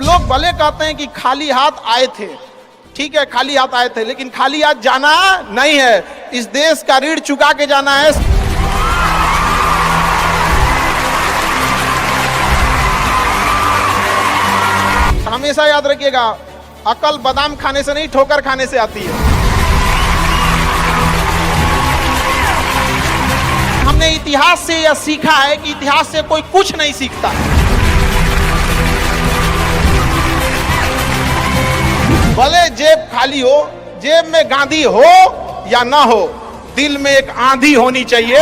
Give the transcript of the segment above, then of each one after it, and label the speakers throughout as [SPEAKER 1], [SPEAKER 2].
[SPEAKER 1] लोग भले कहते हैं कि खाली हाथ आए थे, ठीक है खाली हाथ आए थे, लेकिन खाली हाथ जाना नहीं है। इस देश का ऋण चुका के जाना है। हमेशा याद रखिएगा, अकल बादाम खाने से नहीं ठोकर खाने से आती है। हमने इतिहास से यह सीखा है कि इतिहास से कोई कुछ नहीं सीखता। भले जेब खाली हो, जेब में गांधी हो या ना हो, दिल में एक आंधी होनी चाहिए।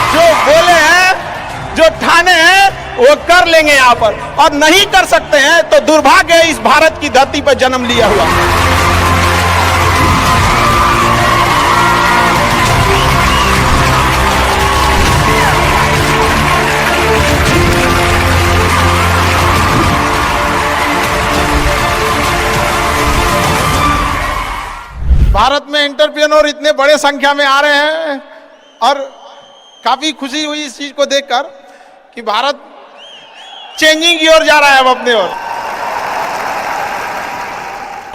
[SPEAKER 1] जो बोले हैं, जो ठाने हैं, वो कर लेंगे यहां पर, और नहीं कर सकते हैं तो दुर्भाग्य है इस भारत की धरती पर जन्म लिया हुआ। भारत में एंटरप्रेन्योर इतने बड़े संख्या में आ रहे हैं और काफी खुशी हुई इस चीज को देखकर कि भारत चेंजिंग की ओर जा रहा है अब अपने ओर।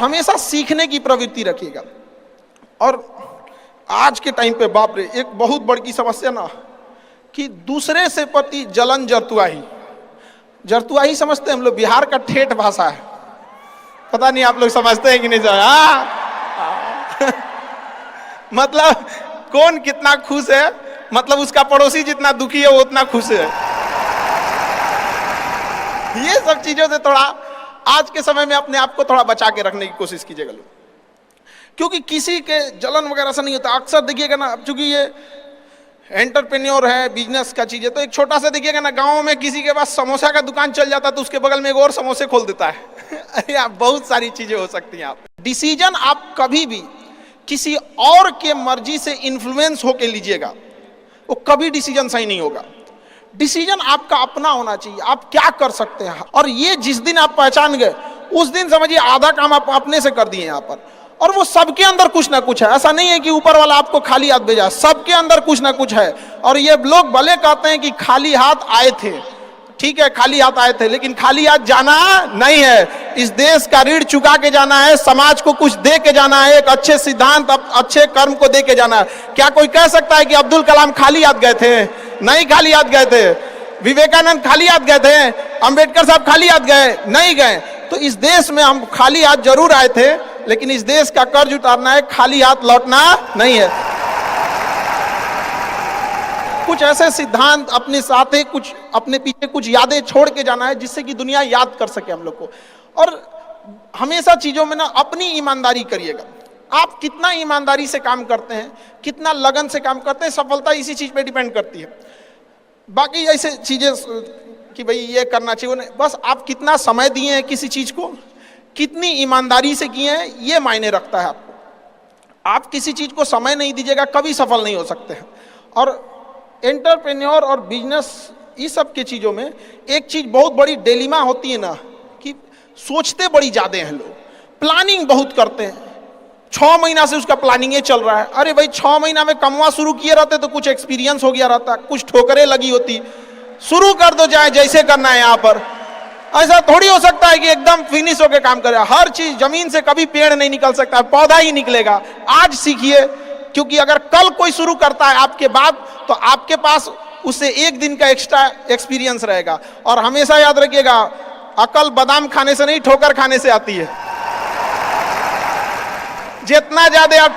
[SPEAKER 1] हमेशा सीखने की प्रवृत्ति रखिएगा। और आज के टाइम पे बाप रे, एक बहुत बड़ी समस्या ना कि दूसरे से प्रति जलन जरतुआही समझते हैं हम लोग। बिहार का ठेठ भाषा है, पता नहीं आप लोग समझते हैं कि नहीं। मतलब कौन कितना खुश है, मतलब उसका पड़ोसी जितना दुखी है वो उतना खुश है। ये सब चीजों से थोड़ा आज के समय में अपने आप को थोड़ा बचा के रखने की कोशिश कीजिएगा लोग, क्योंकि किसी के जलन वगैरह से नहीं होता। अक्सर देखिएगा ना, चूंकि ये एंटरप्रेन्योर है, बिजनेस का चीज है, तो एक छोटा सा देखिएगा ना, गांव में किसी के पास समोसा का दुकान चल जाता है तो उसके बगल में एक और समोसे खोल देता है। अरे आप बहुत सारी चीजें हो सकती हैं। आप डिसीजन आप कभी भी किसी और के मर्जी से इन्फ्लुएंस होके लीजिएगा, वो कभी डिसीजन सही नहीं होगा। डिसीजन आपका अपना होना चाहिए, आप क्या कर सकते हैं। और ये जिस दिन आप पहचान गए, उस दिन समझिए आधा काम आप अपने से कर दिए यहाँ पर। और वो सबके अंदर कुछ ना कुछ है, ऐसा नहीं है कि ऊपर वाला आपको खाली हाथ भेजा, सबके अंदर कुछ ना कुछ है। और ये लोग भले कहते हैं कि खाली हाथ आए थे, ठीक है खाली हाथ आए थे, लेकिन खाली हाथ जाना नहीं है। इस देश का ऋण चुका के जाना है, समाज को कुछ दे के जाना है, एक अच्छे सिद्धांत, अच्छे कर्म को दे के जाना है। क्या कोई कह सकता है कि अब्दुल कलाम खाली हाथ गए थे? नहीं खाली हाथ गए थे। विवेकानंद खाली हाथ गए थे? अंबेडकर साहब खाली हाथ गए? नहीं गए। तो इस देश में हम खाली हाथ जरूर आए थे, लेकिन इस देश का कर्ज उतारना है, खाली हाथ लौटना नहीं है। कुछ ऐसे सिद्धांत अपने साथ है, कुछ अपने पीछे कुछ यादें छोड़ के जाना है, जिससे कि दुनिया याद कर सके हम लोग को। और हमेशा चीजों में ना अपनी ईमानदारी करिएगा। आप कितना ईमानदारी से काम करते हैं, कितना लगन से काम करते हैं, सफलता इसी चीज पे डिपेंड करती है। बाकी ऐसे चीजें कि भाई ये करना चाहिए, बस आप कितना समय दिए हैं किसी चीज को, कितनी ईमानदारी से किए हैं, ये मायने रखता है आपको। आप किसी चीज को समय नहीं दीजिएगा, कभी सफल नहीं हो सकते हैं। और एंटरप्रेन्योर और बिजनेस, इस सब के चीज़ों में एक चीज़ बहुत बड़ी डिलेमा होती है ना, कि सोचते बड़ी ज़्यादा हैं लोग, प्लानिंग बहुत करते हैं। 6 महीना से उसका प्लानिंग चल रहा है। अरे भाई 6 महीना में कमवा शुरू किए रहते तो कुछ एक्सपीरियंस हो गया रहता, कुछ ठोकरें लगी होती। शुरू कर दो, चाहे जैसे करना है। यहाँ पर ऐसा थोड़ी हो सकता है कि एकदम फिनिश होकर काम करे। हर चीज, जमीन से कभी पेड़ नहीं निकल सकता, पौधा ही निकलेगा। आज सीखिए, क्योंकि अगर कल कोई शुरू करता है आपके बाद, तो आपके पास उससे एक दिन का एक्स्ट्रा एक्सपीरियंस रहेगा। और हमेशा याद रखिएगा, अकल बादाम खाने से नहीं ठोकर खाने से आती है। जितना ज्यादा आप